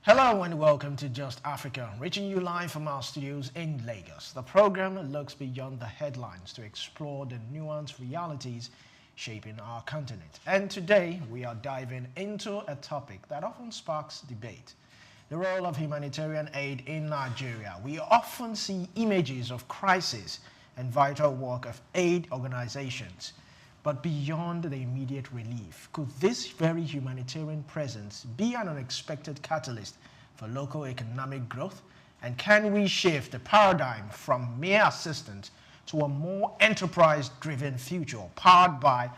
Hello and welcome to Just Africa, reaching you live from our studios in Lagos. The program looks beyond the headlines to explore the nuanced realities shaping our continent. And today we are diving into a topic that often sparks debate: the role of humanitarian aid in Nigeria. We often see images of crisis and vital work of aid organizations. But beyond the immediate relief, could this very humanitarian presence be an unexpected catalyst for local economic growth? And can we shift the paradigm from mere assistance to a more enterprise-driven future, powered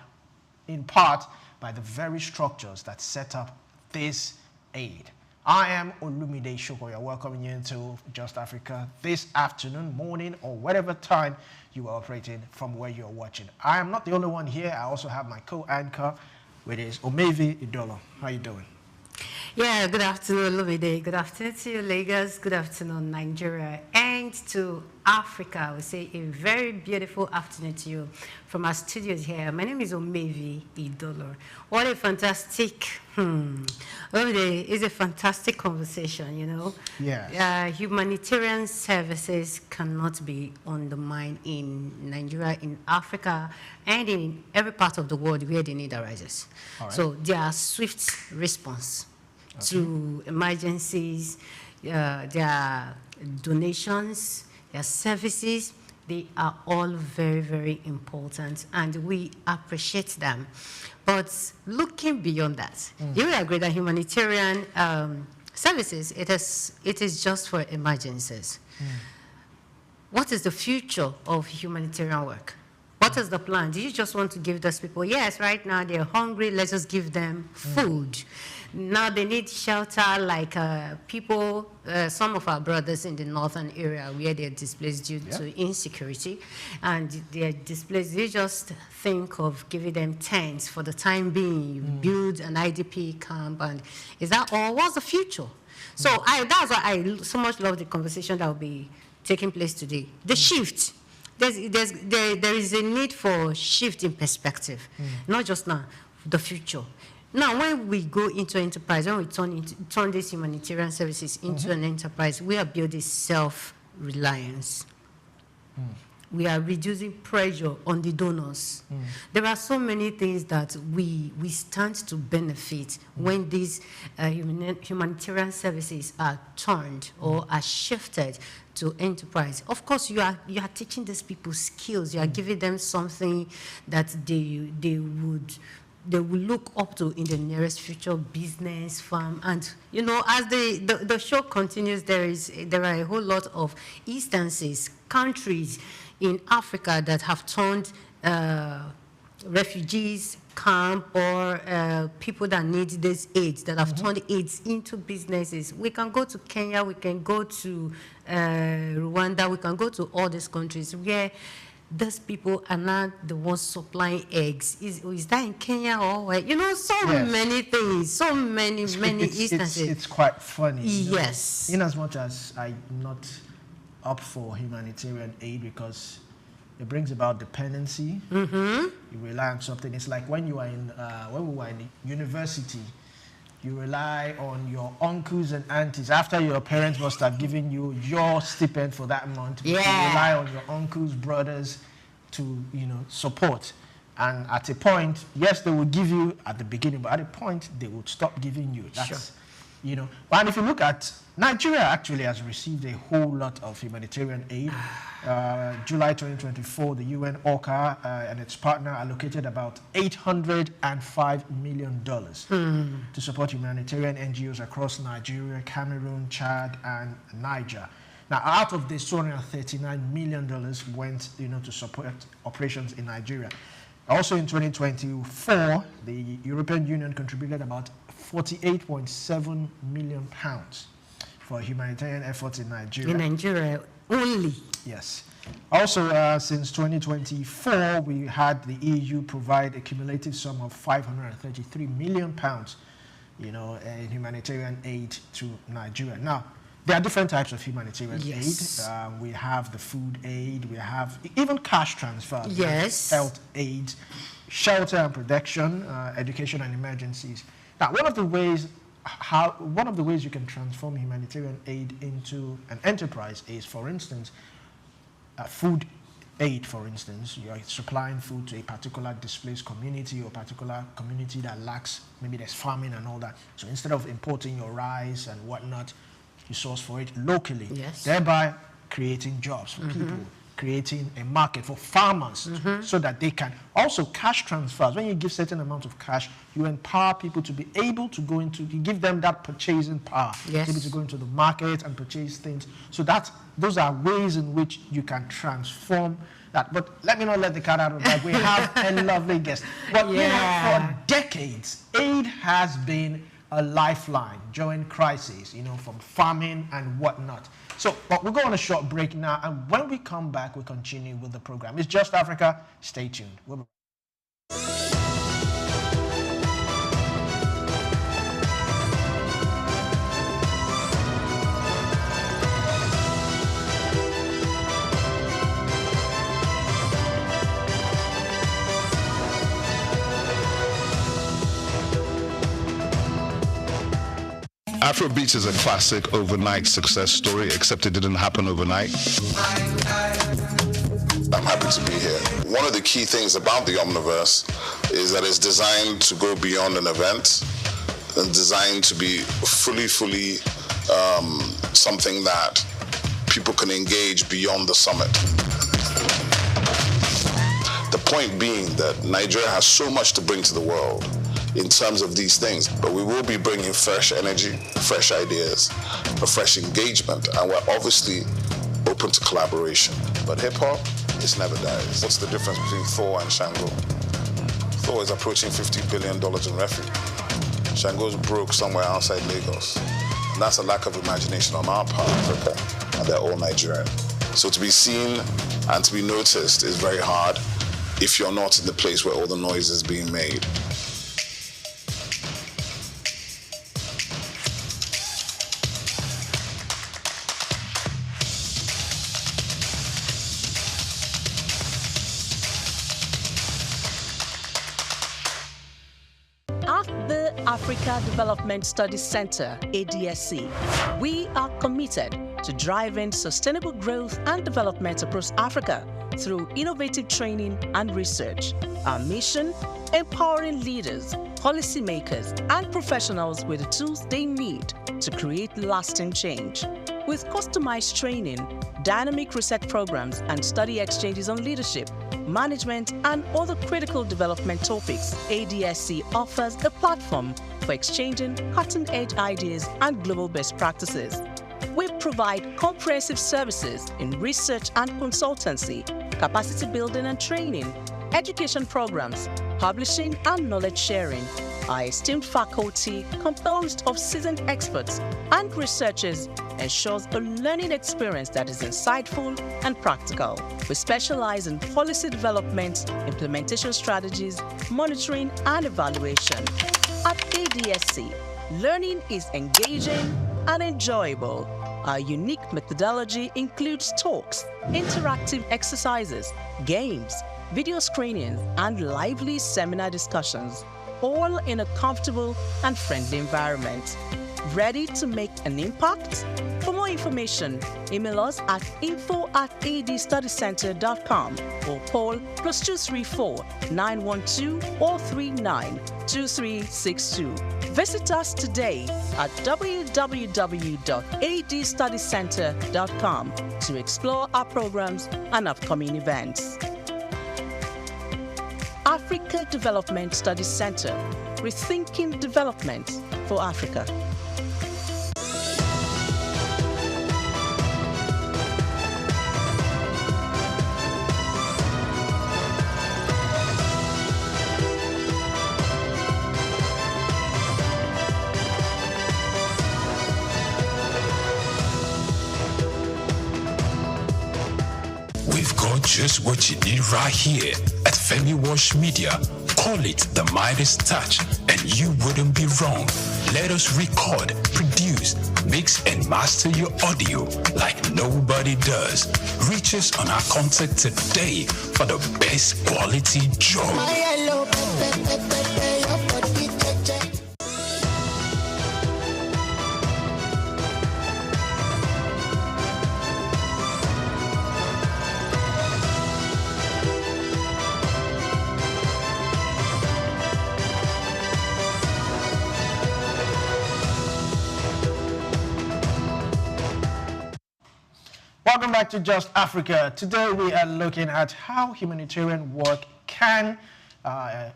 in part by the very structures that set up this aid? I am Olumide Shokoya, welcoming you into Just Africa this afternoon, morning, or whatever time you are operating from where you're watching. I am not the only one here. I also have my co-anchor, which is Omevi Idolo. How you doing? Yeah, good afternoon, Olumide. Good afternoon to you, Lagos. Good afternoon, Nigeria. And to Africa, I would say a very beautiful afternoon to you from our studios here. My name is Omevi Idolo. What a fantastic, Olumide, it's a fantastic conversation, you know. Yeah. Humanitarian services cannot be undermined in Nigeria, in Africa, and in every part of the world where the need arises. All right. So there are swift response to emergencies, their donations, their services. They are all very, very important, and we appreciate them. But looking beyond that, you will agree that humanitarian services, it is just for emergencies. What is the future of humanitarian work? What is the plan? Do you just want to give those people, yes, right now they're hungry, let's just give them food. Now they need shelter, like people, some of our brothers in the northern area where they're displaced due to insecurity, and they're displaced. You just think of giving them tents for the time being. You build an IDP camp, and is that all? What's the future? So that's why I so much love the conversation that will be taking place today. The shift. There is a need for shift in perspective, not just now, the future. Now, when we go into enterprise, when we turn these humanitarian services into an enterprise, we are building self-reliance. We are reducing pressure on the donors. There are so many things that we stand to benefit when these humanitarian services are turned or are shifted to enterprise. Of course, you are teaching these people skills. You are giving them something that they will look up to in the nearest future, business, farm. And, you know, as the show continues, there are a whole lot of instances, countries in Africa that have turned refugees camp or people that need this aid, that have turned aids into businesses. We can go to Kenya, we can go to Rwanda, we can go to all these countries where those people are not the ones supplying eggs. Is that in Kenya or where? You know, many things, so many instances. It's quite funny. Yes. You know, in as much as I'm not up for humanitarian aid because it brings about dependency. You rely on something. It's like when you are when we were in university, you rely on your uncles and aunties after your parents must have given you your stipend for that month. You rely on your uncles, brothers to, support. And at a point, yes, they will give you at the beginning, but at a point, they would stop giving you. That's, And if you look at Nigeria, actually has received a whole lot of humanitarian aid. July 2024, the UN OCHA and its partner allocated about $805 million to support humanitarian NGOs across Nigeria, Cameroon, Chad, and Niger. Now, out of this, $239 million went, to support operations in Nigeria. Also in 2024, the European Union contributed about £48.7 million for humanitarian efforts in Nigeria. In Nigeria only? Yes. Also, since 2024, we had the EU provide a cumulative sum of £533 million, in humanitarian aid to Nigeria. Now, there are different types of humanitarian aid. We have the food aid, we have even cash transfers, health aid, shelter and protection, education and emergencies. Now, one of the ways one of the ways you can transform humanitarian aid into an enterprise is, for instance, food aid. For instance, you are supplying food to a particular displaced community or particular community that lacks, maybe there's famine and all that. So instead of importing your rice and whatnot, you source for it locally, thereby creating jobs for people, creating a market for farmers so that they can also cash transfers. When you give certain amount of cash, you empower people to be able to go into, you give them that purchasing power, able to go into the market and purchase things. So those are ways in which you can transform that. But let me not let the cat out of the bag. We have a lovely guest. But you know, for decades, aid has been a lifeline during crises, you know, from famine and whatnot. So, but we'll go on a short break now, and when we come back, we'll continue with the program. It's Just Africa. Stay tuned. We'll be Afrobeats is a classic overnight success story, except it didn't happen overnight. I'm happy to be here. One of the key things about the Omniverse is that it's designed to go beyond an event and designed to be fully something that people can engage beyond the summit. The point being that Nigeria has so much to bring to the world in terms of these things, but we will be bringing fresh energy, fresh ideas, a fresh engagement, and we're obviously open to collaboration. But hip-hop, it never dies. What's the difference between Thor and Shango? Thor is approaching $50 billion in revenue. Shango's broke somewhere outside Lagos. And that's a lack of imagination on our part, Africa, and they're all Nigerian. So to be seen and to be noticed is very hard if you're not in the place where all the noise is being made. Africa Development Studies Center, ADSC, we are committed to driving sustainable growth and development across Africa through innovative training and research. Our mission, empowering leaders, policymakers, and professionals with the tools they need to create lasting change. With customized training, dynamic research programs, and study exchanges on leadership, management, and other critical development topics, ADSC offers a platform for exchanging cutting-edge ideas and global best practices. We provide comprehensive services in research and consultancy, capacity building and training, education programs, publishing, and knowledge sharing. Our esteemed faculty, composed of seasoned experts and researchers, ensures a learning experience that is insightful and practical. We specialize in policy development, implementation strategies, monitoring, and evaluation. At ADSC, learning is engaging and enjoyable. Our unique methodology includes talks, interactive exercises, games, video screenings, and lively seminar discussions, all in a comfortable and friendly environment. Ready to make an impact? For more information, email us at info@adstudycenter.com or call +234 912 439 2362. Visit us today at www.adstudycenter.com to explore our programs and upcoming events. Africa Development Studies Center, rethinking development for Africa. We've got just what you need right here at Femi Wash Media. Call it the Midas Touch, and you wouldn't be wrong. Let us record, produce, mix, and master your audio like nobody does. Reach us on our contact today for the best quality job. Welcome back to Just Africa. Today we are looking at how humanitarian work can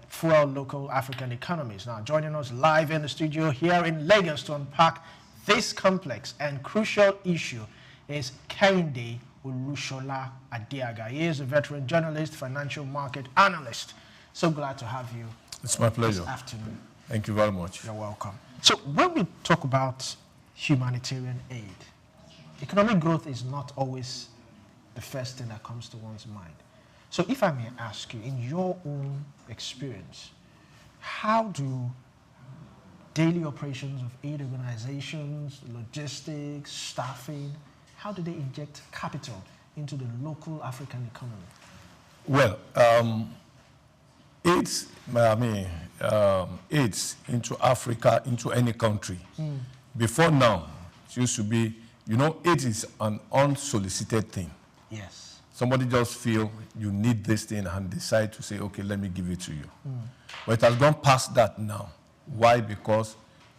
fuel local African economies. Now, joining us live in the studio here in Lagos to unpack this complex and crucial issue is Kehinde Olushola Adiaga. He is a veteran journalist, financial market analyst. So glad to have you. It's my pleasure. This afternoon. Thank you very much. You're welcome. So when we talk about humanitarian aid, economic growth is not always the first thing that comes to one's mind. So if I may ask you, in your own experience, how do daily operations of aid organizations, logistics, staffing, how do they inject capital into the local African economy? Well, aids into Africa, into any country. Before now, it used to be, aid is an unsolicited thing. Yes. Somebody just feel you need this thing and decide to say, okay, let me give it to you. But it has gone past that now. Why? Because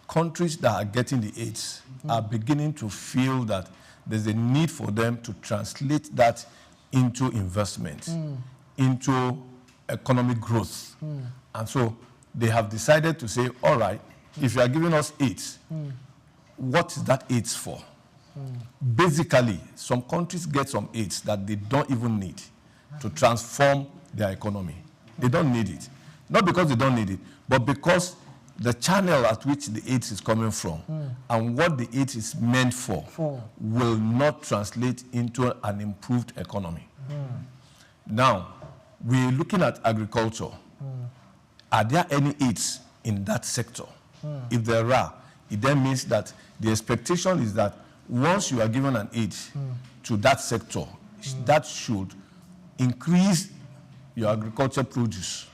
countries that are getting the aids are beginning to feel that there's a need for them to translate that into investment, into economic growth. And so they have decided to say, all right, if you are giving us aids, what is that aids for? Basically, some countries get some aids that they don't even need to transform their economy. They don't need it. Not because they don't need it, but because the channel at which the aid is coming from and what the aid is meant for will not translate into an improved economy. Now, we're looking at agriculture. Are there any aids in that sector? If there are, it then means that the expectation is that once you are given an aid to that sector, that should increase your agriculture produce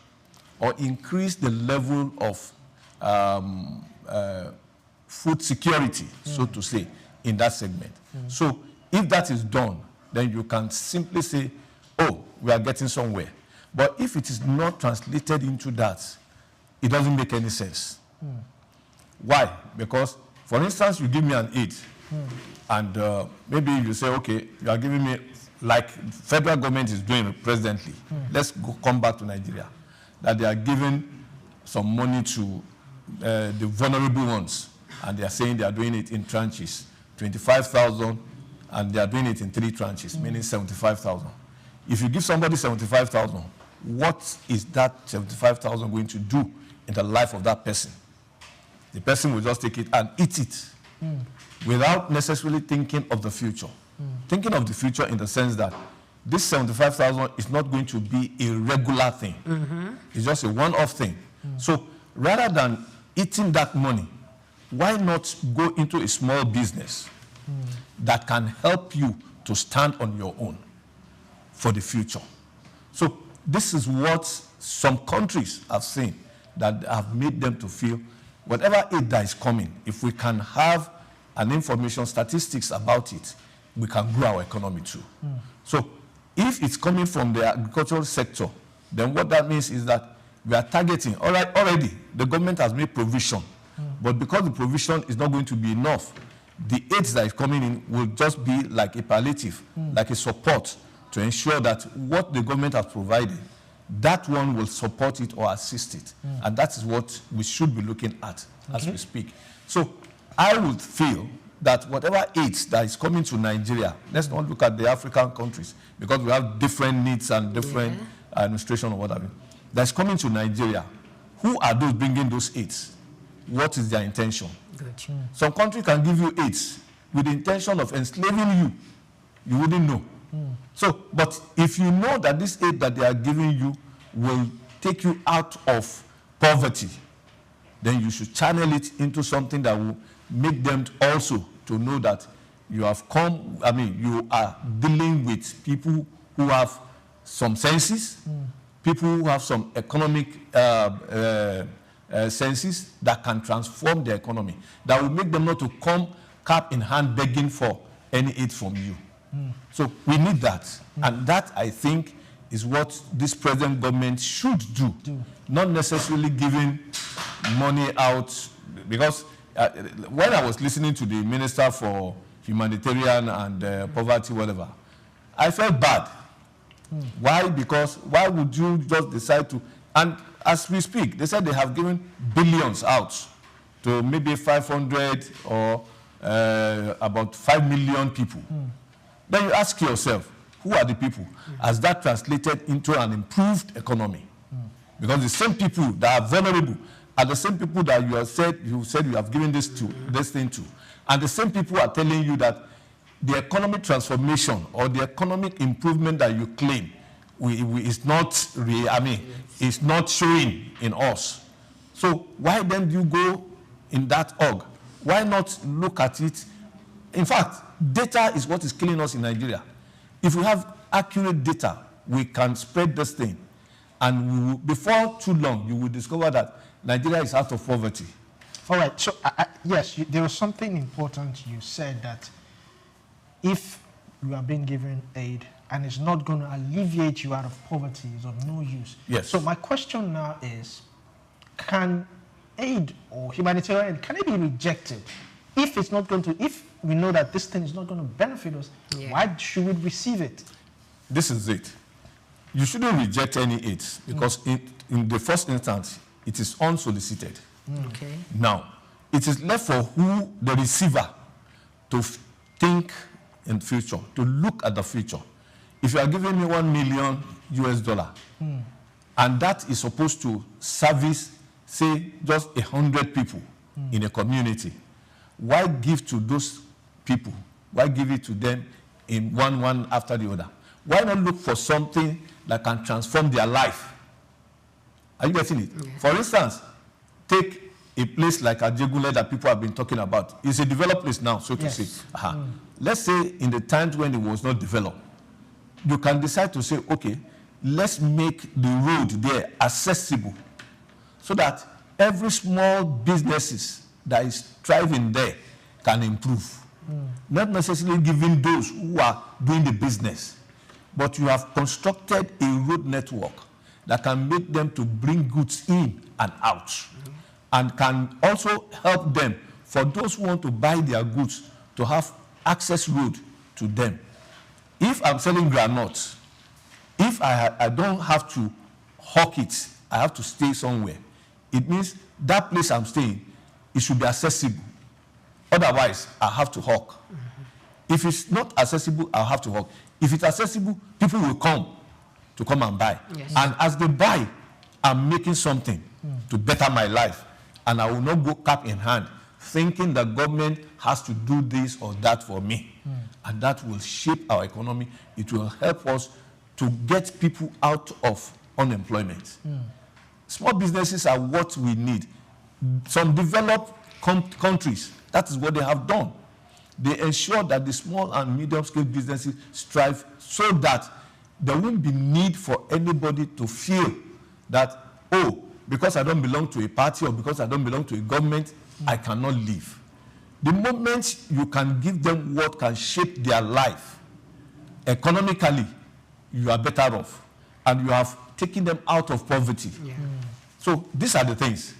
or increase the level of food security, so to say, in that segment. So if that is done, then you can simply say, oh, we are getting somewhere. But if it is not translated into that, it doesn't make any sense. Why? Because, for instance, you give me an aid, and maybe you say, okay, you are giving me, like federal government is doing presently. Let's come back to Nigeria, that they are giving some money to the vulnerable ones, and they are saying they are doing it in tranches, 25,000, and they are doing it in 3 tranches, meaning 75,000. If you give somebody 75,000, what is that 75,000 going to do in the life of that person? The person will just take it and eat it without necessarily thinking of the future. Thinking of the future in the sense that this 75,000 is not going to be a regular thing. It's just a one-off thing. So rather than eating that money, why not go into a small business that can help you to stand on your own for the future? So this is what some countries have seen that have made them to feel whatever aid that is coming, if we can have an information, statistics about it, we can grow our economy too. So if it's coming from the agricultural sector, then what that means is that we are targeting, all right, already the government has made provision, but because the provision is not going to be enough, the aids that is coming in will just be like a palliative, like a support to ensure that what the government has provided, that one will support it or assist it. And that is what we should be looking at as we speak. So I would feel that whatever aids that is coming to Nigeria, let's not look at the African countries, because we have different needs and different administration or whatever, that's coming to Nigeria. Who are those bringing those aids? What is their intention? Some country can give you aids with the intention of enslaving you. You wouldn't know. So, but if you know that this aid that they are giving you will take you out of poverty, then you should channel it into something that will make them also to know that you have come, you are dealing with people who have some senses, people who have some economic senses that can transform the economy, that will make them not to come cap in hand begging for any aid from you. So we need that. And that, I think, is what this present government should do. Not necessarily giving money out, because when I was listening to the Minister for humanitarian and poverty, whatever. I felt bad. Why? Because why would you just decide to? And as we speak, they said they have given billions out to maybe 500 or about 5 million people. Then you ask yourself, who are the people? Has that translated into an improved economy? Because the same people that are vulnerable are the same people that you said you have given this thing to. And the same people are telling you that the economic transformation or the economic improvement that you claim is not is not showing in us. So why then do you go in that org? Why not look at it? In fact, data is what is killing us in Nigeria. If we have accurate data, we can spread this thing. And before too long, you will discover that Nigeria is out of poverty. All right. So, yes, there was something important you said, that if you are being given aid and it's not going to alleviate you out of poverty, it's of no use. Yes. So my question now is, can aid or humanitarian aid, can it be rejected if it's not going to, if we know that this thing is not going to benefit us? Yeah. Why should we receive it? This is it. You shouldn't reject any aid because in the first instance, it is unsolicited. Okay. Now, it is left for who, the receiver, to think in future, to look at the future. If you are giving me $1 million US, and that is supposed to service, say, just 100 people in a community, why give to those people? Why give it to them in one after the other? Why not look for something that can transform their life? Are you getting it? Yeah. For instance, take a place like Ajegule that people have been talking about. It's a developed place now, so to say. Let's say in the times when it was not developed, you can decide to say, okay, let's make the road there accessible so that every small businesses that is thriving there can improve. Not necessarily giving those who are doing the business, but you have constructed a road network that can make them to bring goods in and out, and can also help them, for those who want to buy their goods, to have access road to them. If I'm selling granuts, if I don't have to hawk it, I have to stay somewhere, it means that place I'm staying, it should be accessible. Otherwise, I have to hawk. If it's not accessible, I'll have to hawk. If it's accessible, people will come and buy. Yes. And as they buy, I'm making something to better my life. And I will not go cap in hand thinking the government has to do this or that for me. And that will shape our economy. It will help us to get people out of unemployment. Small businesses are what we need. Some developed countries, that is what they have done. They ensure that the small and medium-scale businesses strive so that there won't be need for anybody to feel that, oh, because I don't belong to a party or because I don't belong to a government, I cannot live. The moment you can give them what can shape their life, economically, you are better off. And you have taken them out of poverty. Yeah. So these are the things.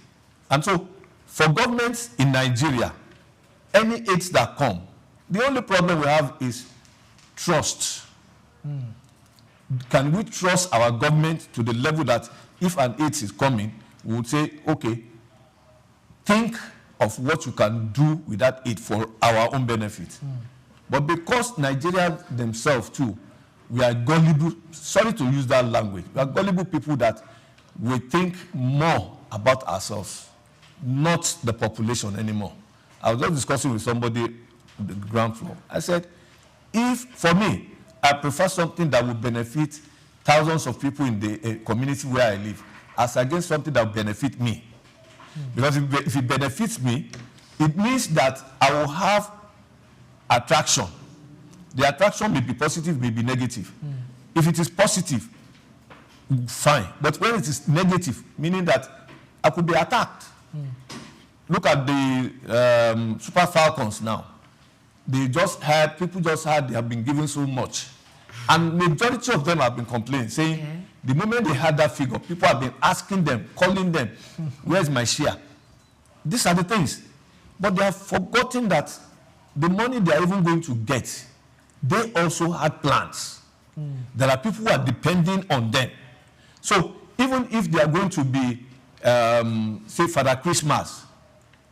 And so for governments in Nigeria, any aids that come, the only problem we have is trust. Can we trust our government to the level that if an aid is coming, we would say, okay, think of what you can do with that aid for our own benefit. But because Nigerians themselves too, we are gullible, sorry to use that language, we are gullible people that we think more about ourselves, not the population anymore. I was just discussing with somebody on the ground floor. I said, if, for me, I prefer something that will benefit thousands of people in the community where I live, as against something that will benefit me. Because if it benefits me, it means that I will have attraction. The attraction may be positive, may be negative. If it is positive, fine. But when it is negative, meaning that I could be attacked. Look at the Super Falcons now. They just had, people just had, they have been given so much. And majority of them have been complaining, saying, the moment they had that figure, people have been asking them, calling them, where's my share? These are the things. But they have forgotten that the money they are even going to get, they also had plans. There are people who are depending on them. So even if they are going to be, say, Father Christmas,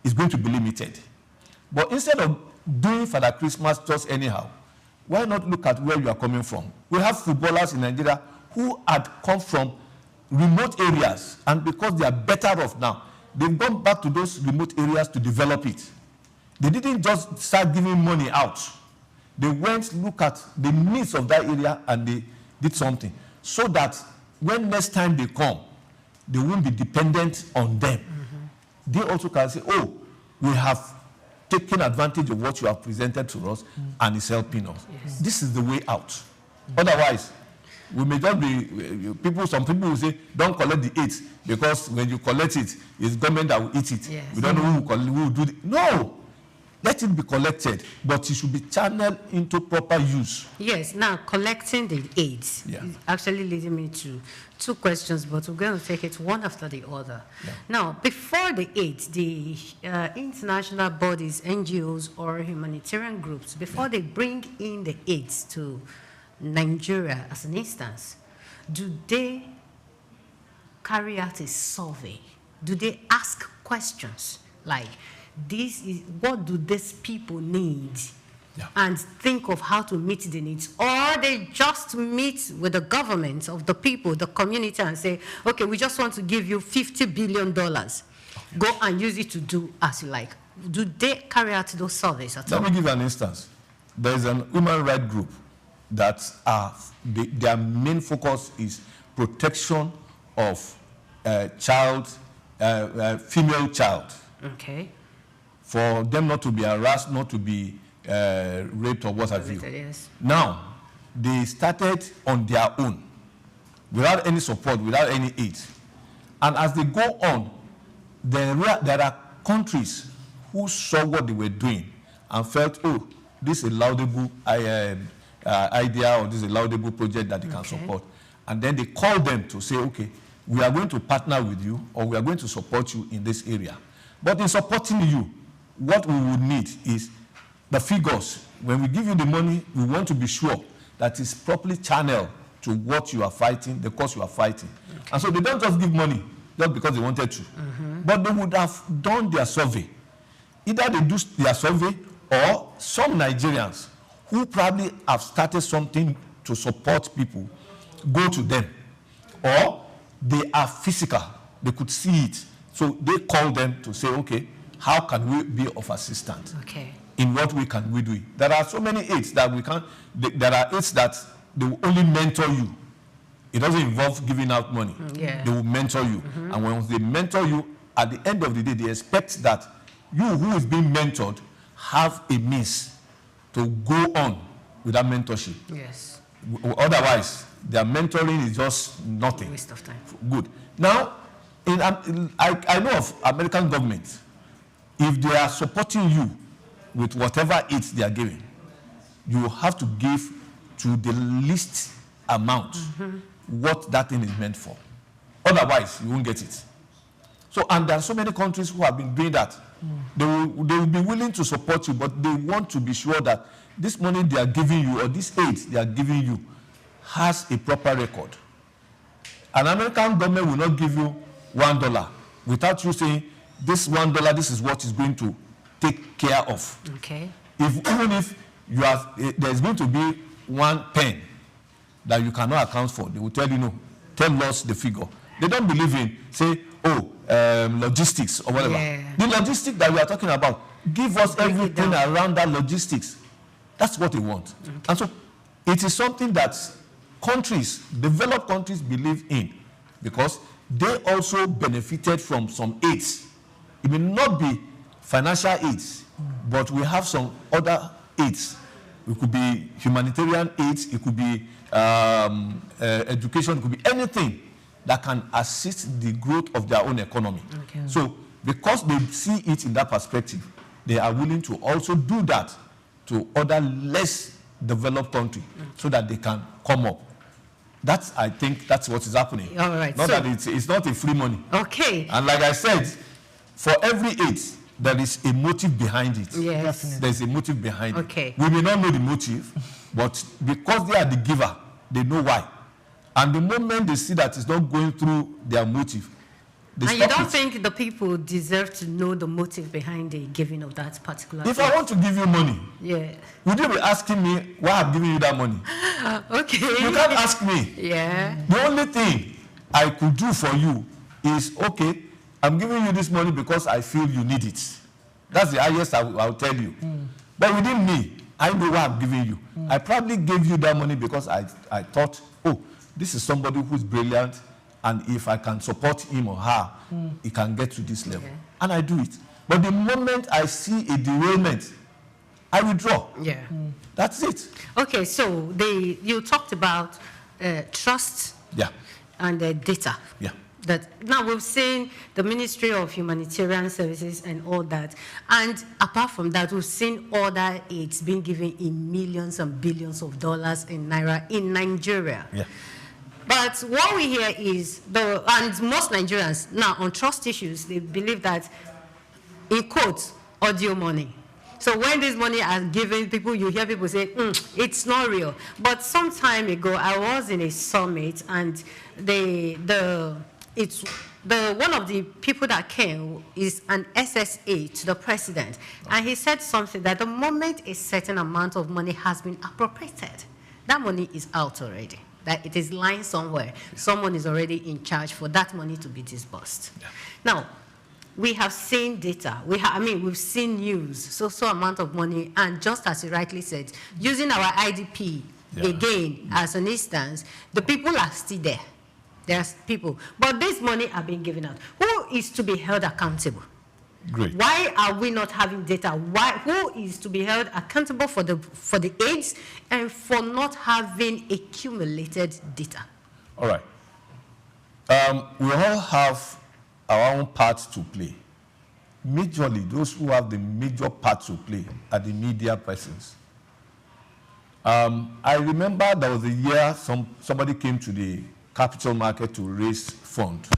it's going to be limited. But instead of doing Father Christmas just anyhow, why not look at where you are coming from? We have footballers in Nigeria who had come from remote areas, and because they are better off now, they've gone back to those remote areas to develop it. They didn't just start giving money out. They went look at the needs of that area and they did something so that when next time they come, they won't be dependent on them. They also can say, oh, we have taken advantage of what you have presented to us and it's helping us. Yes. This is the way out. Otherwise, we may just be some people will say, don't collect the 8 because when you collect it, it's government that will eat it. Yes. We don't know who will do it. No! Let it be collected, but it should be channeled into proper use. Yes, now collecting the aids is actually leading me to 2 questions, but we're going to take it one after the other. Yeah. Now, before the aids, the international bodies, NGOs, or humanitarian groups, before they bring in the aids to Nigeria, as an instance, do they carry out a survey? Do they ask questions like, this is what do these people need, and think of how to meet the needs, or they just meet with the government of the people, the community, and say, okay, we just want to give you $50 billion, go and use it to do as you like? Do they carry out those surveys at all? Let me give an instance. There is an human rights group that their main focus is protection of female child. Okay. For them not to be harassed, not to be raped or what have you. Yes. Now, they started on their own, without any support, without any aid. And as they go on, there are countries who saw what they were doing and felt, oh, this is a laudable idea, or this is a laudable project that they can support. And then they call them to say, okay, we are going to partner with you, or we are going to support you in this area. But in supporting you, what we would need is the figures. When we give you the money, we want to be sure that it's properly channeled to what you are fighting, the cause you are fighting. Okay. And so they don't just give money just because they wanted to. But they would have done their survey. Either they do their survey, or some Nigerians who probably have started something to support people go to them. Or they are physical. They could see it. So they call them to say, okay, how can we be of assistance? Okay. In what way can we do it? There are so many aids that we can't, there are aids that they will only mentor you. It doesn't involve giving out money. They will mentor you. And once they mentor you, at the end of the day, they expect that you who is being mentored have a means to go on with that mentorship. Yes. Otherwise, their mentoring is just nothing. Waste of time. Good. Now, I know of American government. If they are supporting you with whatever aids they are giving, you have to give to the least amount what that thing is meant for. Otherwise, you won't get it. So, and there are so many countries who have been doing that. They will be willing to support you, but they want to be sure that this money they are giving you, or this aid they are giving you, has a proper record. An American government will not give you $1 without you saying, this $1, this is what is going to take care of. Okay. Even if you have, there's going to be 1 pen that you cannot account for, they will tell you, no, tell us the figure. They don't believe in, say, logistics or whatever. The logistics that we are talking about, give us everything around that logistics. That's what they want. And so it is something that countries, developed countries, believe in, because they also benefited from some aids. It may not be financial aids, but we have some other aids. It could be humanitarian aids, it could be education, it could be anything that can assist the growth of their own economy. Okay. So because they see it in that perspective, they are willing to also do that to other less developed countries so that they can come up. I think that's what is happening. All right. Not that it's not a free money. Okay. And like I said, for every aid, there is a motive behind it. Yes. Definitely. There's a motive behind Okay. it. We may not know the motive, but because they are the giver, they know why. And the moment they see that it's not going through their motive, they And you stop don't it. think the people deserve to know the motive behind the giving of that particular If I want to give you money, Yeah. would you be asking me why I'm giving you that money? Okay. You can't ask me. Yeah. The only thing I could do for you is, okay, I'm giving you this money because I feel you need it. That's the highest I'll tell you. But within me, I know why I'm giving you. I probably gave you that money because I thought, oh, this is somebody who's brilliant, and if I can support him or her, he can get to this level. Yeah. And I do it. But the moment I see a derailment, I withdraw. Yeah. That's it. Okay, so you talked about trust Yeah. and data. Yeah. That now we've seen the Ministry of Humanitarian Services and all that, and apart from that, we've seen other aids being given in millions and billions of dollars in naira in Nigeria. Yeah. But what we hear is and most Nigerians now on trust issues, they believe that, in quotes, audio money. So when this money is given, you hear people say, it's not real. But some time ago, I was in a summit, and one of the people that came is an SSA to the president, and he said something that the moment a certain amount of money has been appropriated, that money is out already. That it is lying somewhere. Someone is already in charge for that money to be disbursed. Yeah. Now, we have seen data. We've seen news, so amount of money, and just as you rightly said, using our IDP again as an instance, the people are still there. There's people, but this money are being given out. Who is to be held accountable? Great. Why are we not having data? Who is to be held accountable for the aids and for not having accumulated data? All right. We all have our own part to play. Majorly, those who have the major part to play are the media persons. I remember there was a year somebody came to the capital market to raise funds.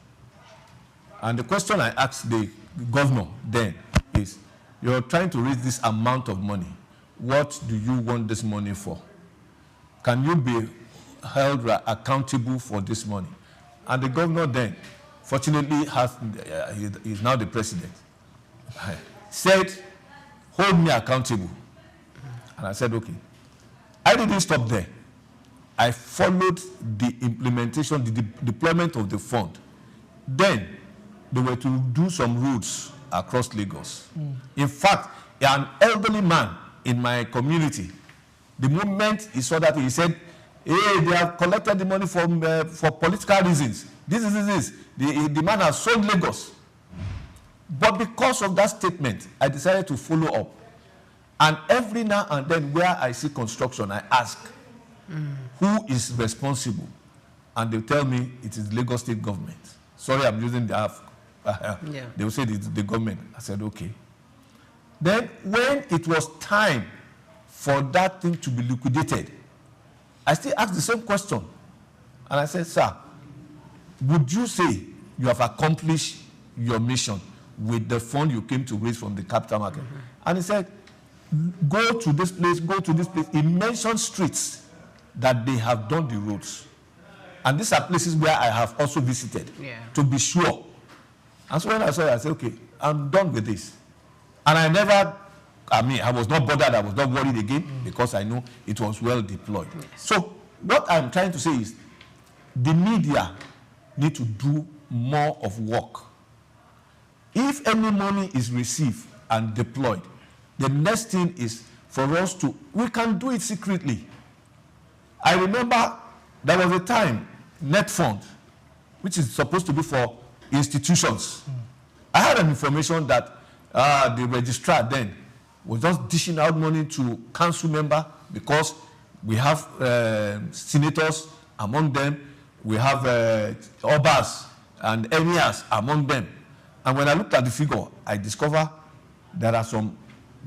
And the question I asked the governor then is, you're trying to raise this amount of money. What do you want this money for? Can you be held accountable for this money? And the governor then, fortunately, he's now the president, said, hold me accountable. And I said, okay. I didn't stop there. I followed the implementation, the deployment of the fund. Then they were to do some roads across Lagos. In fact, an elderly man in my community, the moment he saw that, he said, hey, they have collected the money for political reasons. This is this. The man has sold Lagos. But because of that statement, I decided to follow up. And every now and then where I see construction, I ask, who is responsible? And they tell me it is Lagos State government. Sorry, I'm using the They will say it's the government. I said, okay. Then when it was time for that thing to be liquidated, I still asked the same question. And I said, sir, would you say you have accomplished your mission with the fund you came to raise from the capital market? And he said, go to this place, go to this place. He mentioned streets that they have done the roads. And these are places where I have also visited to be sure. And so when I saw it, I said, okay, I'm done with this. And I was not bothered, I was not worried again because I know it was well deployed. Yes. So what I'm trying to say is the media need to do more of work. If any money is received and deployed, the next thing is for us we can do it secretly. I remember there was a time, Net Fund, which is supposed to be for institutions. I had an information that the registrar then was just dishing out money to council member because we have senators among them, we have obas and emirs among them. And when I looked at the figure, I discovered there are some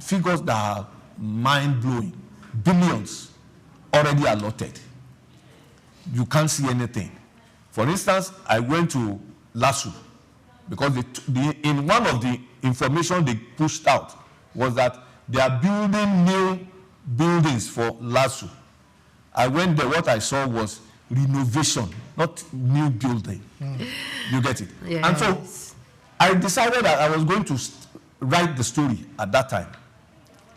figures that are mind-blowing. Billions already allotted. You can't see anything. For instance, I went to LASU because in one of the information they pushed out was that they are building new buildings for LASU. I went there, what I saw was renovation, not new building. You get it? Yes. And so I decided that I was going to write the story at that time.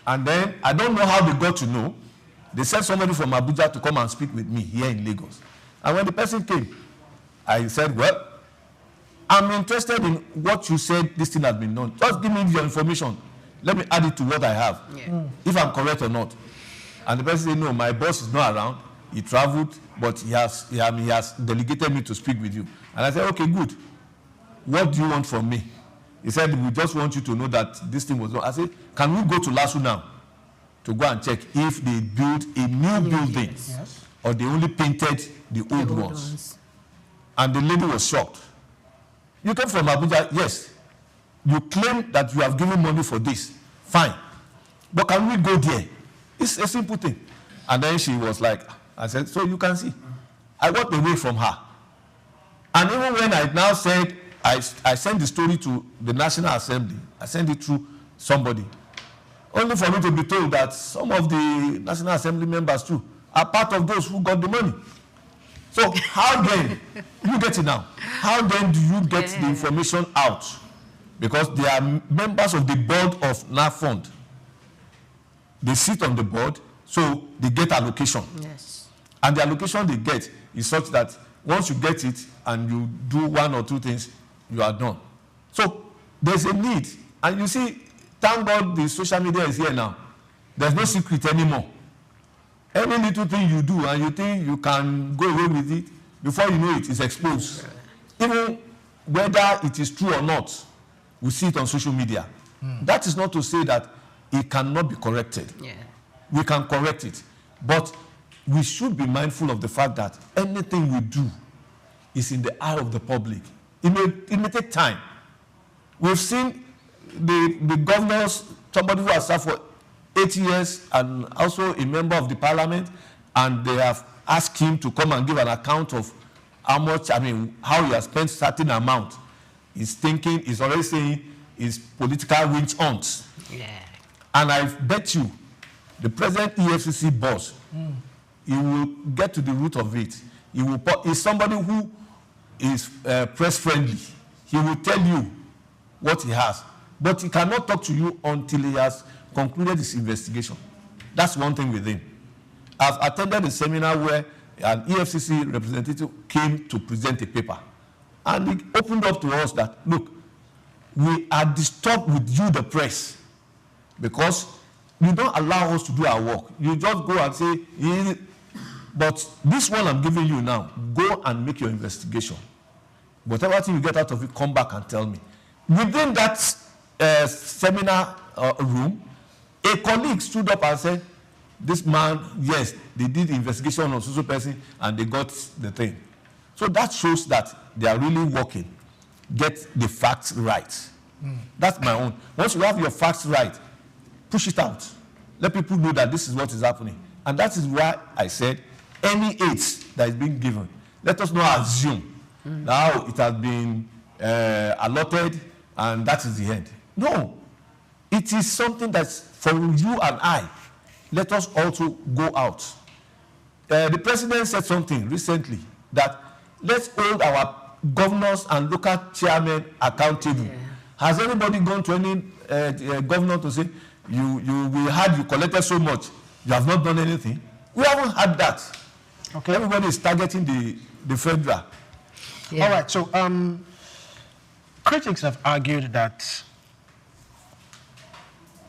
And then I don't know how they got to know. They sent somebody from Abuja to come and speak with me here in Lagos. And when the person came, I said, well, I'm interested in what you said this thing has been done. Just give me your information. Let me add it to what I have, if I'm correct or not. And the person said, no, my boss is not around. He traveled, but he has delegated me to speak with you. And I said, okay, good. What do you want from me? He said, we just want you to know that this thing was done. I said, can we go to LASU now to go and check if they built a new building or they only painted the old ones? And the lady was shocked. You came from Abuja, yes. You claim that you have given money for this. Fine. But can we go there? It's a simple thing. And then she was like, I said, so you can see. I walked away from her. And even when I now said, I sent the story to the National Assembly, I sent it through somebody, only for me to be told that some of the National Assembly members too are part of those who got the money. So how then, you get it now, how then do you get the information out? Because they are members of the board of NAFund. They sit on the board, so they get allocation. Yes. And the allocation they get is such that once you get it and you do one or two things, you are done. So there's a need. And you see, thank God the social media is here now. There's no secret anymore. Any little thing you do and you think you can go away with it, before you know it, it's exposed. Even whether it is true or not, we see it on social media. That is not to say that it cannot be corrected. We can correct it. But we should be mindful of the fact that anything we do is in the eye of the public. It may take time. We've seen the governors, somebody who has served for 8 years and also a member of the parliament, and they have asked him to come and give an account of how he has spent certain amount. He's thinking, he's already saying is political witch hunts. And I bet you, the present EFCC boss, he will get to the root of it. He's somebody who is press friendly. He will tell you what he has, but he cannot talk to you until he has concluded his investigation. That's one thing with him. I've attended a seminar where an EFCC representative came to present a paper, and he opened up to us that, look, we are disturbed with you, the press, because you don't allow us to do our work. You just go and say, but this one I'm giving you now, go and make your investigation. Whatever thing you get out of it, come back and tell me. Within that seminar room, a colleague stood up and said, this man, yes, they did the investigation on social person and they got the thing. So that shows that they are really working. Get the facts right. That's my own. Once you have your facts right, push it out. Let people know that this is what is happening. And that is why I said any aids that is being given, let us not assume now it has been allotted and that is the end. No. It is something that's for you and I. Let us also go out. The president said something recently that let's hold our governors and local chairmen accountable. Has anybody gone to any governor to say, we heard you collected so much, you have not done anything? We haven't had that. Okay. Everybody is targeting the federal. All right, so critics have argued that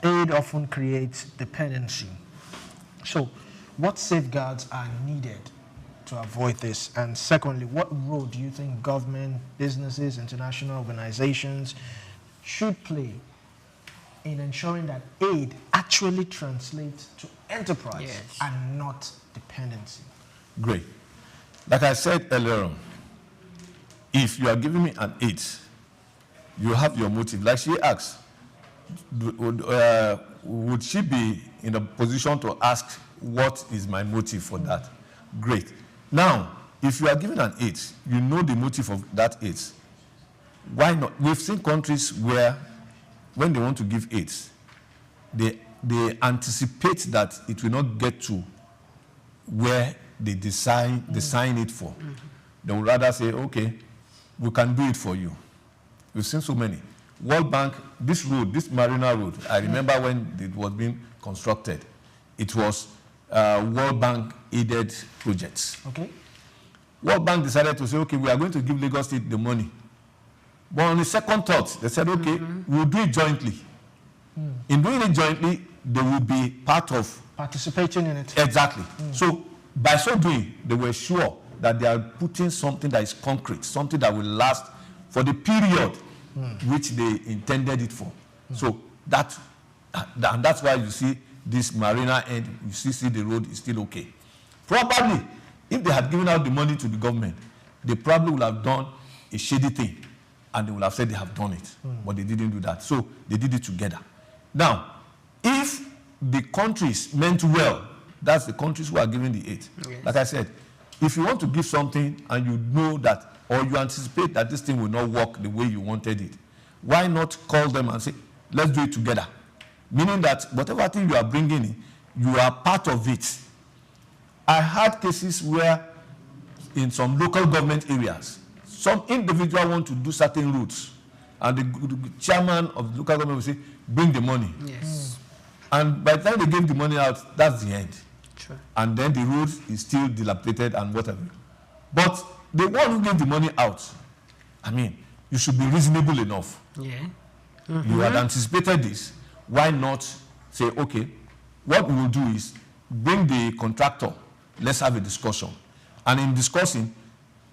aid often creates dependency. So what safeguards are needed to avoid this? And secondly, what role do you think government, businesses, international organizations should play in ensuring that aid actually translates to enterprise and not dependency? Great. Like I said earlier on, if you are giving me an aid, you have your motive. Like she asked, would she be in a position to ask, what is my motive for that? Great. Now, if you are given an aid, you know the motive of that aid. why not? We've seen countries where, when they want to give aid, they anticipate that it will not get to where they sign it for. They would rather say, okay, we can do it for you. We've seen so many. World Bank, this road, this Marina Road, I remember when it was being constructed, it was World Bank aided projects. Okay. World Bank decided to say, okay, we are going to give Lagos State the money. But on the second thought, they said, okay, we'll do it jointly. In doing it jointly, they will be part of participating in it. Exactly. So by so doing, they were sure that they are putting something that is concrete, something that will last for the period which they intended it for. So and that's why you see this marina end, you see the road is still okay. Probably, if they had given out the money to the government, they probably would have done a shady thing, and they would have said they have done it, but they didn't do that. So they did it together. Now, if the countries meant well, that's the countries who are giving the aid. Yes. Like I said, if you want to give something and you know that, or you anticipate that this thing will not work the way you wanted it, why not call them and say, let's do it together? Meaning that whatever thing you are bringing in, you are part of it. I had cases where in some local government areas, some individual want to do certain routes, and the chairman of the local government will say, bring the money. Yes. And by the time they give the money out, that's the end. True. And then the road is still dilapidated and whatever. But the one who gave the money out, I mean, you should be reasonable enough. Yeah. You had anticipated this. Why not say, okay, what we will do is bring the contractor, let's have a discussion. And in discussing,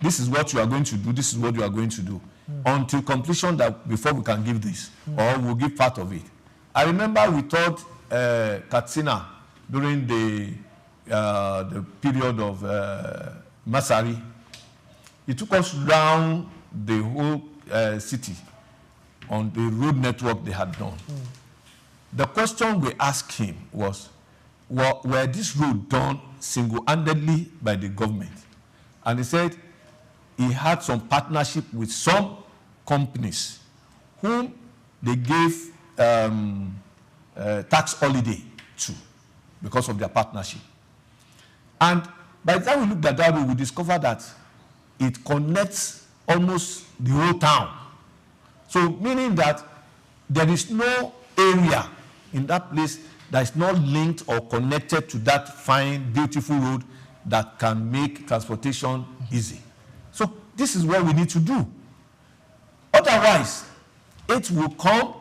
this is what you are going to do, this is what you are going to do. Until completion, that before we can give this, or we'll give part of it. I remember we taught Katsina during the period of Masari. He took us round the whole city on the road network they had done. The question we asked him was, were this road done single-handedly by the government? And he said he had some partnership with some companies whom they gave tax holiday to because of their partnership. And by the time we looked at that road, we discovered that it connects almost the whole town. So meaning that there is no area in that place that is not linked or connected to that fine, beautiful road that can make transportation easy. So this is what we need to do. Otherwise, it will come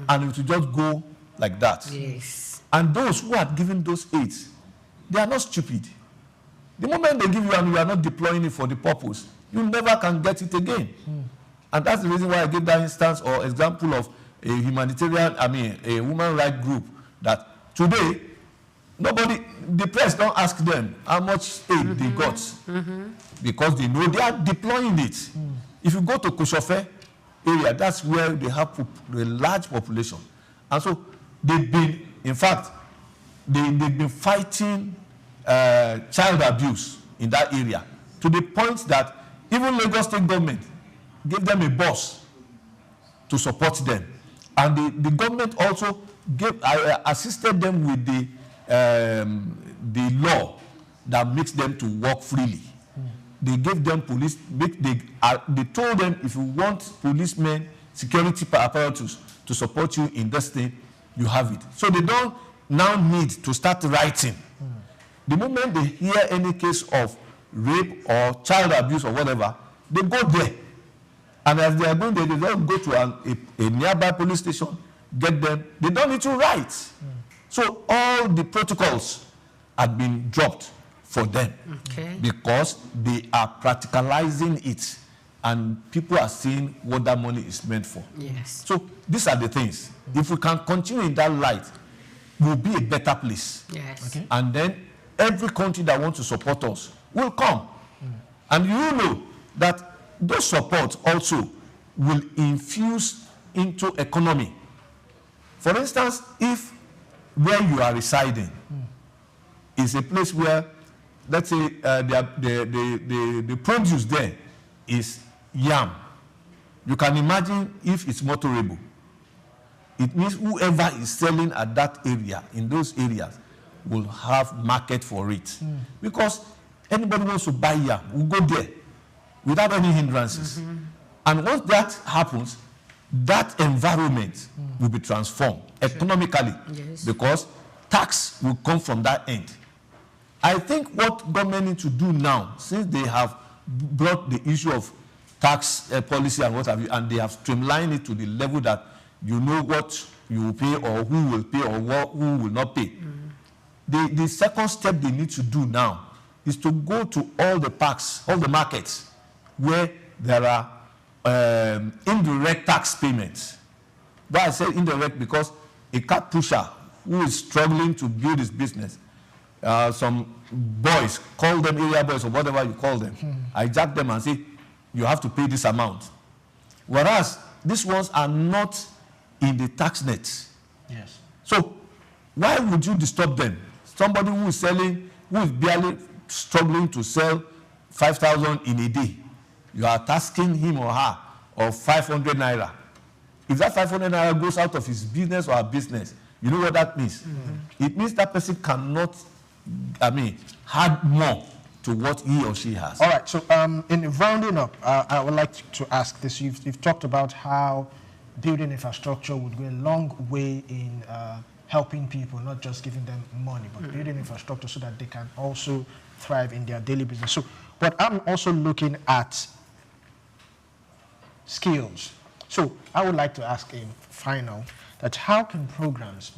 and it will just go like that. Yes. And those who are giving those aids, they are not stupid. The moment they give you and you are not deploying it for the purpose, you never can get it again. And that's the reason why I gave that instance or example of a humanitarian, a human rights group that today, nobody, the press don't ask them how much aid they got because they know they are deploying it. If you go to Koshofe area, that's where they have a large population. And so they've been, in fact, they've been fighting child abuse in that area to the point that even Lagos State government gave them a bus to support them. And the government also assisted them with the law that makes them to work freely. They gave them police, they told them if you want policemen, security apparatus to support you in this thing, you have it. So they don't now need to start writing. The moment they hear any case of rape or child abuse or whatever, they go there. And as they are going there, they don't go to a nearby police station, get them. They don't need to write. So all the protocols have been dropped for them because they are practicalizing it and people are seeing what that money is meant for. Yes. So these are the things. If we can continue in that light, we'll be a better place. Yes. Okay. And then every country that wants to support us will come. And you know that those support also will infuse into economy. For instance, if where you are residing is a place where, let's say, the produce there is yam. You can imagine if it's motorable. It means whoever is selling at that area, in those areas, will have market for it. Because anybody wants to buy here will go there without any hindrances. And once that happens, that environment will be transformed economically, because tax will come from that end. I think what government needs to do now, since they have brought the issue of tax policy and what have you, and they have streamlined it to the level that you know what you will pay or who will pay or who will not pay. The second step they need to do now is to go to all the parks, all the markets where there are indirect tax payments. But I say indirect because a cart pusher who is struggling to build his business, some boys, call them area boys or whatever you call them, hijack them and say, you have to pay this amount. Whereas these ones are not in the tax net. Yes. So why would you disturb them? Somebody who is selling, who is barely struggling to sell 5,000 in a day, you are tasking him or her of 500 naira. If that 500 naira goes out of his business or her business, you know what that means? It means that person cannot, add more to what he or she has. All right, so in rounding up, I would like to ask this. You've talked about how building infrastructure would go a long way in helping people, not just giving them money, but building infrastructure so that they can also thrive in their daily business. So, but I'm also looking at skills. So I would like to ask in final that how can programs,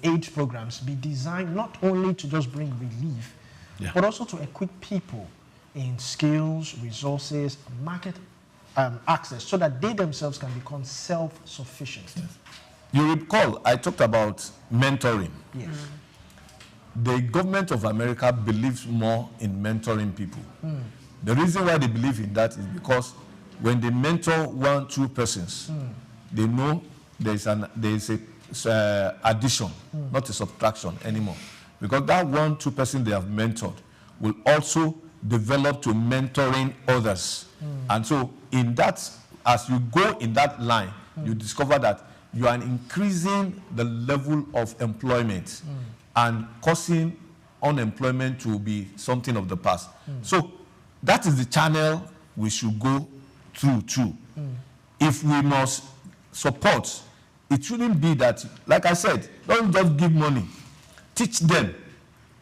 aid programs, be designed not only to just bring relief, but also to equip people in skills, resources, market access, so that they themselves can become self-sufficient. You recall, I talked about mentoring. Yes. The government of America believes more in mentoring people. The reason why they believe in that is because when they mentor 1-2 persons, they know there is a addition, not a subtraction anymore. Because that 1-2 person they have mentored will also develop to mentoring others. And so in that, as you go in that line, you discover that you are increasing the level of employment and causing unemployment to be something of the past. So that is the channel we should go through too. If we must support, it shouldn't be that, like I said, don't just give money. Teach them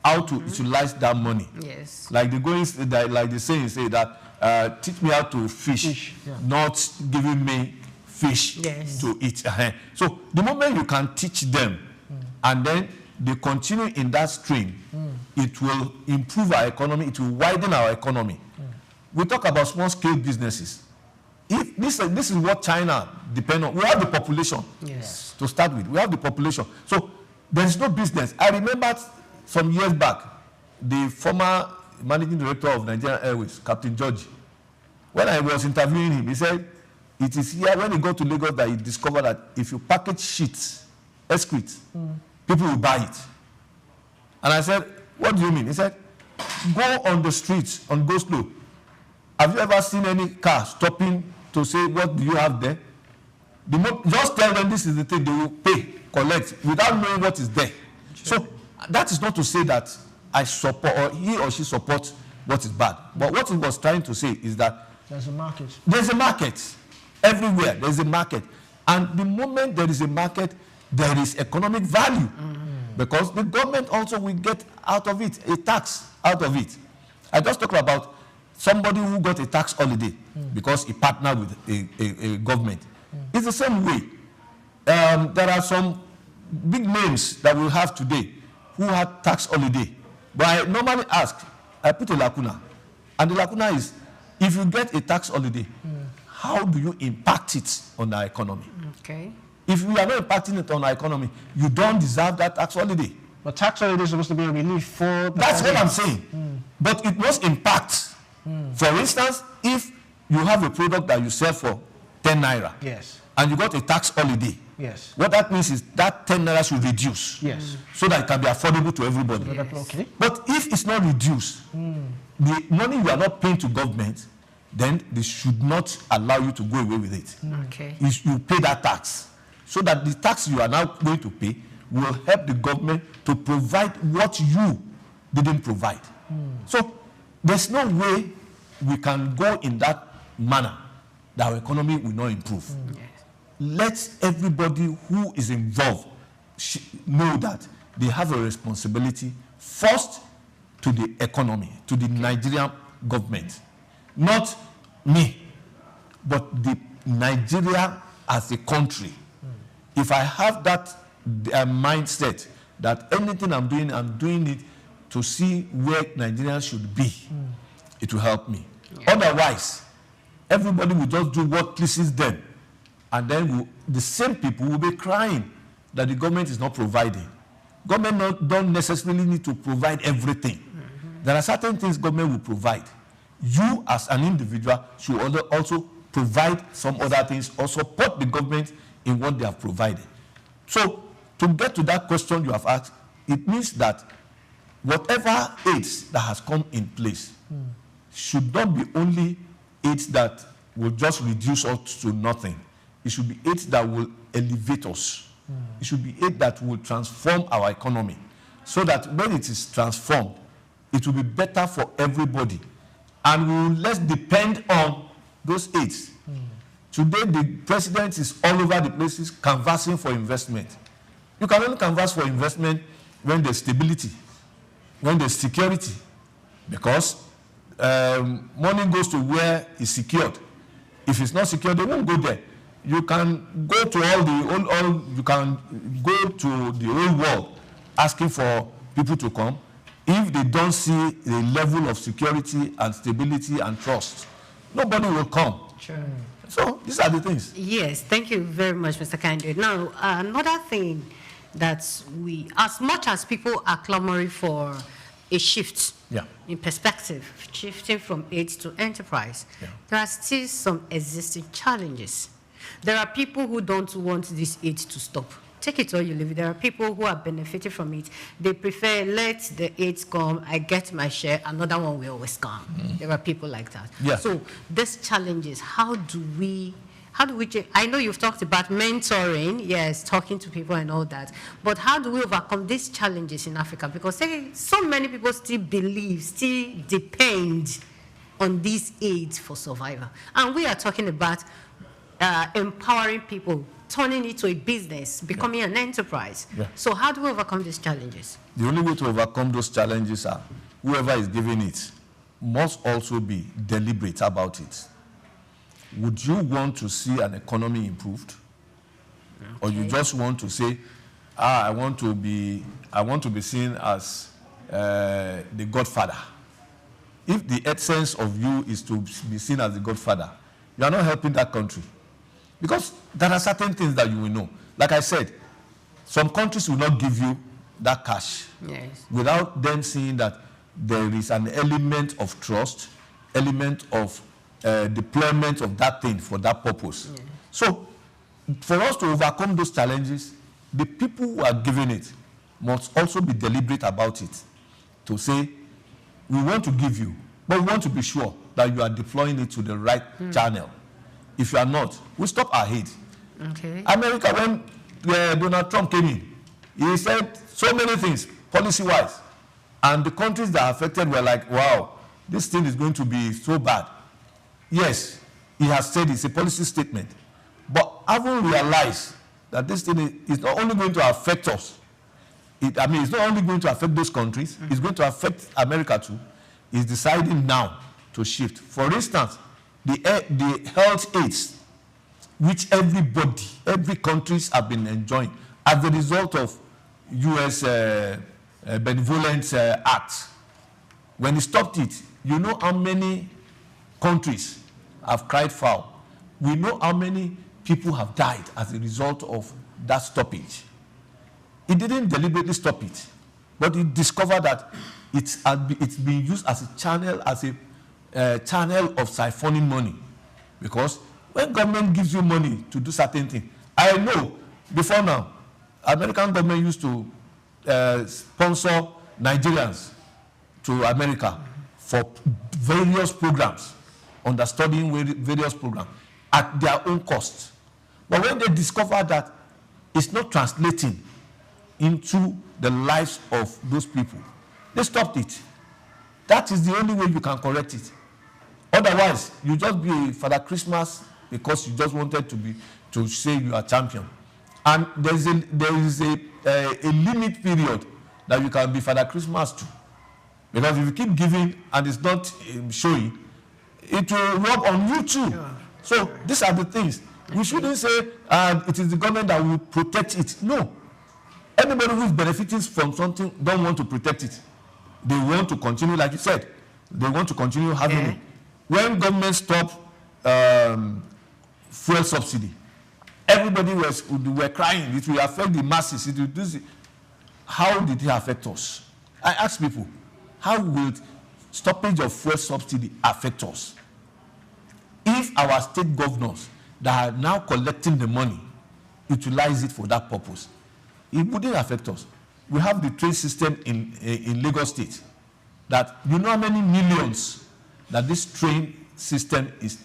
how to utilize that money. Yes. Like the saying say that teach me how to fish. Not giving me fish to eat. So the moment you can teach them and then they continue in that stream, it will improve our economy, it will widen our economy. We talk about small scale businesses. If this is what China depends on. We have the population to start with. We have the population. So there is no business. I remember some years back, the former managing director of Nigerian Airways, Captain George, when I was interviewing him, he said, it is here when he got to Lagos that he discovered that if you package sheets, excrete, people will buy it. And I said, what do you mean? He said, go on the streets, on go slow. Have you ever seen any car stopping to say, what do you have there? Just tell them this is the thing, they will pay, collect, without knowing what is there. So that is not to say that I support, or he or she supports what is bad. But what he was trying to say is that there's a market. There's a market. Everywhere there's a market. And the moment there is a market, there is economic value. Because the government also will get out of it, a tax out of it. I just talked about somebody who got a tax holiday because he partnered with a government. It's the same way. There are some big names that we have today who had tax holiday. But I normally ask, I put a lacuna. And the lacuna is, if you get a tax holiday, how do you impact it on our economy? Okay. If we are not impacting it on our economy, you don't deserve that tax holiday. But tax holiday is supposed to be a relief for... That's what I'm saying. But it must impact. For instance, if you have a product that you sell for 10 naira, and you got a tax holiday, what that means is that 10 naira should reduce, so that it can be affordable to everybody. Okay. But if it's not reduced, the money you are not paying to government then they should not allow you to go away with it. Okay. You pay that tax, so that the tax you are now going to pay will help the government to provide what you didn't provide. So there's no way we can go in that manner that our economy will not improve. Yes. Let everybody who is involved know that they have a responsibility first to the economy, to the Nigerian government. Not me, but the Nigeria as a country. If I have that mindset that anything I'm doing it to see where Nigeria should be, it will help me. Yeah. Otherwise, everybody will just do what pleases them, and then the same people will be crying that the government is not providing. Government don't necessarily need to provide everything. There are certain things government will provide. You as an individual should also provide some other things or support the government in what they have provided. So to get to that question you have asked, it means that whatever aids that has come in place should not be only aids that will just reduce us to nothing. It should be aids that will elevate us. It should be aid that will transform our economy, so that when it is transformed, it will be better for everybody. And we will less depend on those aids. Today, the president is all over the places canvassing for investment. You can only canvass for investment when there's stability, when there's security, because money goes to where it's secured. If it's not secure, they won't go there. You can go to you can go to the whole world asking for people to come. If they don't see the level of security and stability and trust, nobody will come. Sure. So these are the things. Yes, thank you very much, Mr. Kande. Now, another thing that as much as people are clamoring for a shift in perspective, shifting from aid to enterprise, there are still some existing challenges. There are people who don't want this aid to stop. Take it or you leave it. There are people who are benefiting from it. They prefer, let the aid come, I get my share, another one will always come. There are people like that. Yeah. So these challenges, how do we change? I know you've talked about mentoring, yes, talking to people and all that, but how do we overcome these challenges in Africa? Because so many people still depend on these aids for survival. And we are talking about empowering people, turning it to a business, becoming an enterprise. Yeah. So how do we overcome these challenges? The only way to overcome those challenges are whoever is giving it must also be deliberate about it. Would you want to see an economy improved? Okay. Or you just want to say, I want to be seen as the godfather? If the essence of you is to be seen as the godfather, you are not helping that country. Because there are certain things that you will know. Like I said, some countries will not give you that cash without them seeing that there is an element of trust, element of deployment of that thing for that purpose. Yeah. So for us to overcome those challenges, the people who are giving it must also be deliberate about it, to say, we want to give you, but we want to be sure that you are deploying it to the right channel. If you are not, we stop our aid. Okay. America, when Donald Trump came in, he said so many things, policy-wise. And the countries that are affected were like, wow, this thing is going to be so bad. Yes, he has said it's a policy statement. But haven't realized that this thing is not only going to affect us. It's not only going to affect those countries, it's going to affect America too. He's deciding now to shift. For instance, the health aids, which every countries have been enjoying as a result of U.S. Benevolence Act. When he stopped it, you know how many countries have cried foul. We know how many people have died as a result of that stoppage. He didn't deliberately stop it, but he discovered that it's being used as a channel, channel of siphoning money. Because when government gives you money to do certain things, I know before now, American government used to sponsor Nigerians to America for various programs. understudying various programs at their own cost. But when they discover that it's not translating into the lives of those people, they stopped it. That is the only way you can correct it. Otherwise, you just be a Father Christmas because you just wanted to say you are champion. And there is a limit period that you can be Father Christmas to. Because if you keep giving and it's not showing, it will rub on you too. Yeah. So these are the things. We shouldn't say it is the government that will protect it. No. Anybody who is benefiting from something don't want to protect it. They want to continue, like you said, they want to continue having it. When government stopped fuel subsidy, everybody were crying. It will affect the masses. It will do it. How did it affect us? I ask people, how will stoppage of fuel subsidy affect us? If our state governors that are now collecting the money utilize it for that purpose, it wouldn't affect us. We have the train system in Lagos State that you know how many millions that this train system is,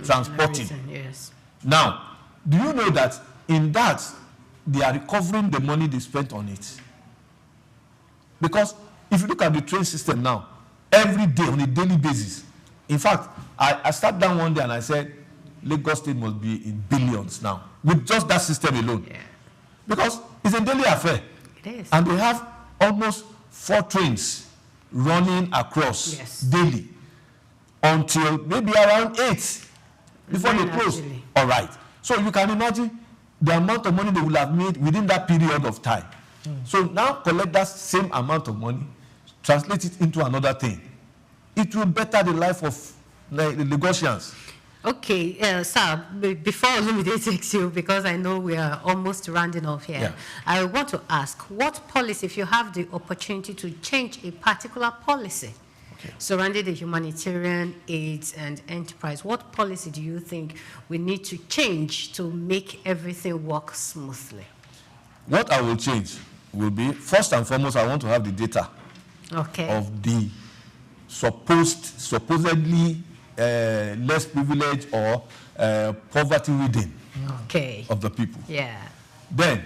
transporting. Yes. Now, do you know that in that they are recovering the money they spent on it? Because if you look at the train system now, every day on a daily basis, in fact, I sat down one day and I said, Lagos State must be in billions now with just that system alone. Yeah. Because it's a daily affair. It is. And they have almost 4 trains running across daily until maybe around 8 before they close. Actually. All right. So you can imagine the amount of money they will have made within that period of time. So now collect that same amount of money, translate it into another thing. It will better the life of the Lagosians. Okay, sir, before Olumide takes you, because I know we are almost rounding off here, I want to ask, what policy, if you have the opportunity to change a particular policy surrounding the humanitarian aids and enterprise, what policy do you think we need to change to make everything work smoothly? What I will change will be, first and foremost, I want to have the data of the supposedly less privileged or poverty-ridden of the people. Yeah. Then,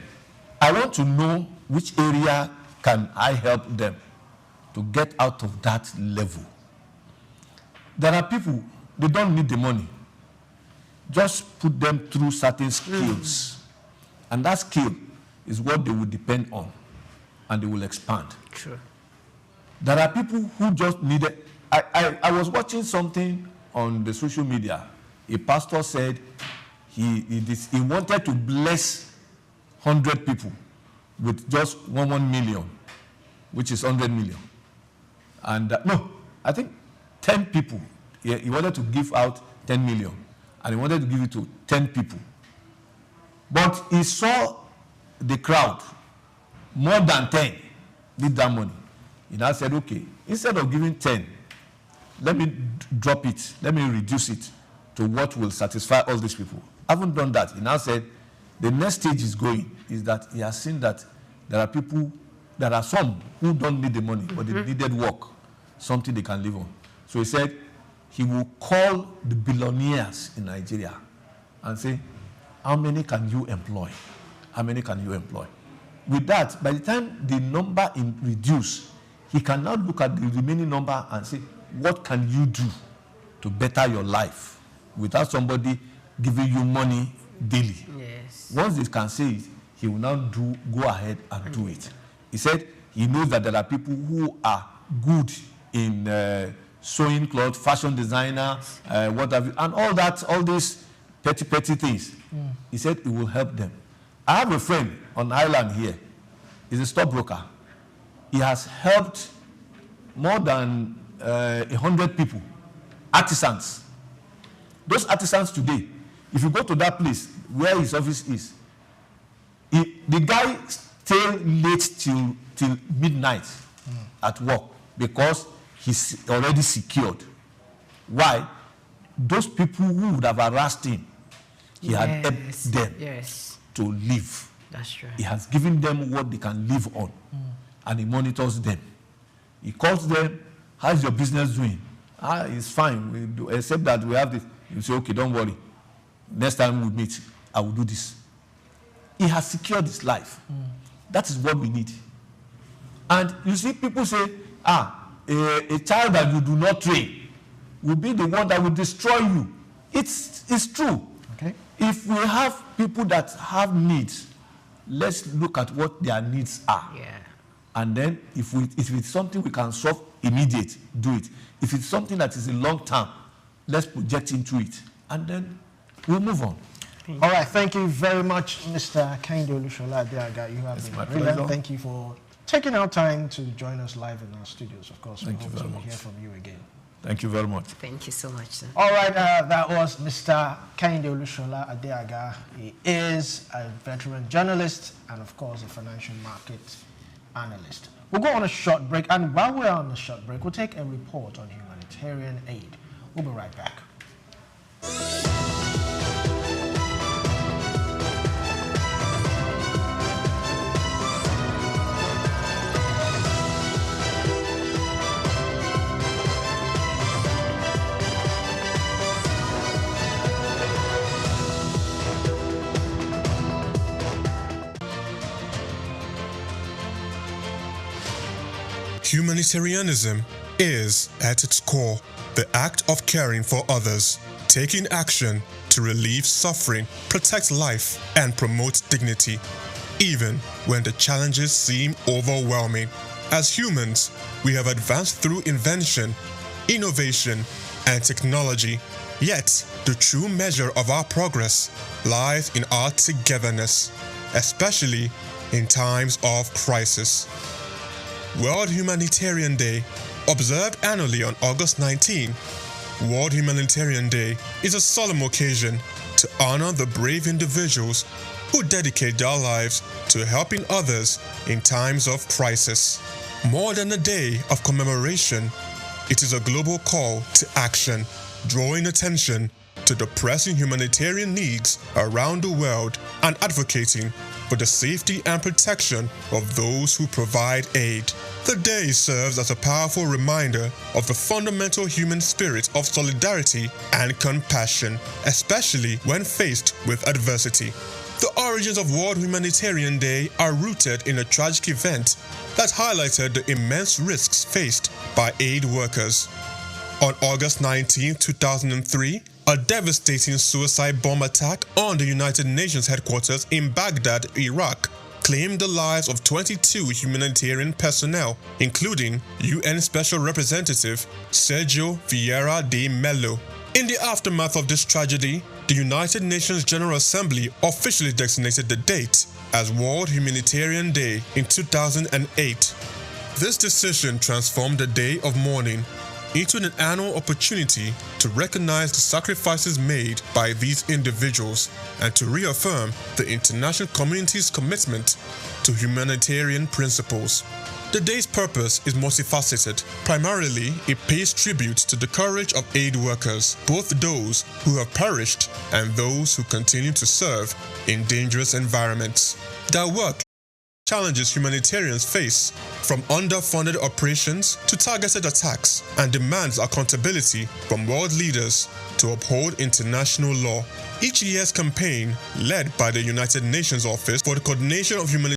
I want to know which area can I help them to get out of that level. There are people, they don't need the money. Just put them through certain skills. And that skill is what they will depend on, and they will expand. True. There are people who just need it. I was watching something on the social media. A pastor said he wanted to bless 100 people with just 1 million, which is 100 million. And no, I think 10 people. He wanted to give out 10 million, and he wanted to give it to 10 people. But he saw the crowd, more than 10 need that money. He now said, okay, instead of giving 10, let me drop it, let me reduce it to what will satisfy all these people. I haven't done that. He now said, the next stage is that he has seen that there are some who don't need the money, but they needed work, something they can live on. So he said, he will call the billionaires in Nigeria and say, how many can you employ? How many can you employ? With that, by the time the number reduce, he can now look at the remaining number and say, what can you do to better your life without somebody giving you money daily? Yes. Once they can say it, he will now go ahead and do it. He said he knows that there are people who are good in sewing clothes, fashion designer, what have you, and all these petty things. He said it will help them. I have a friend on the island here. He's a stockbroker. He has helped more than 100 people, artisans. Those artisans today, if you go to that place where his office is, the guy stay late till midnight at work because he's already secured. Why? Those people who would have harassed him, he had helped them to live. That's right. He has given them what they can live on, and he monitors them. He calls them, how's your business doing? It's fine. We do, except that we have this. You say, okay, don't worry. Next time we meet, I will do this. He has secured his life. That is what we need. And you see, people say, a child that you do not train will be the one that will destroy you. It's true. Okay. If we have people that have needs, let's look at what their needs are. Yeah. And then if it's something we can solve immediate, do it. If it's something that is a long term, let's project into it. And then we'll move on. All right, thank you very much, Mr. Kehinde Olushola Adeaga. You have been brilliant. pleasure. Thank you for taking our time to join us live in our studios. Of course, we Thank you hope very to much. hear from you again. Thank you very much. Thank you so much, sir. All right, that was Mr. Kehinde Olushola Adeaga. He is a veteran journalist and, of course, a financial market analyst. We'll go on a short break, and while we're on the short break, we'll take a report on humanitarian aid. We'll be right back. Humanitarianism is, at its core, the act of caring for others, taking action to relieve suffering, protect life, and promote dignity, even when the challenges seem overwhelming. As humans, we have advanced through invention, innovation, and technology, yet the true measure of our progress lies in our togetherness, especially in times of crisis. World Humanitarian Day, observed annually on August 19, World Humanitarian Day is a solemn occasion to honor the brave individuals who dedicate their lives to helping others in times of crisis. More than a day of commemoration, it is a global call to action, drawing attention to the pressing humanitarian needs around the world and advocating for the safety and protection of those who provide aid. The day serves as a powerful reminder of the fundamental human spirit of solidarity and compassion, especially when faced with adversity. The origins of World Humanitarian Day are rooted in a tragic event that highlighted the immense risks faced by aid workers. On August 19, 2003, a devastating suicide bomb attack on the United Nations headquarters in Baghdad, Iraq, claimed the lives of 22 humanitarian personnel, including UN Special Representative Sergio Vieira de Mello. In the aftermath of this tragedy, the United Nations General Assembly officially designated the date as World Humanitarian Day in 2008. This decision transformed the day of mourning into an annual opportunity to recognize the sacrifices made by these individuals and to reaffirm the international community's commitment to humanitarian principles. The day's purpose is multifaceted. Primarily, it pays tribute to the courage of aid workers, both those who have perished and those who continue to serve in dangerous environments. Their work challenges humanitarians face, from underfunded operations to targeted attacks, and demands accountability from world leaders to uphold international law. Each year's campaign, led by the United Nations Office for the Coordination of Humanitarian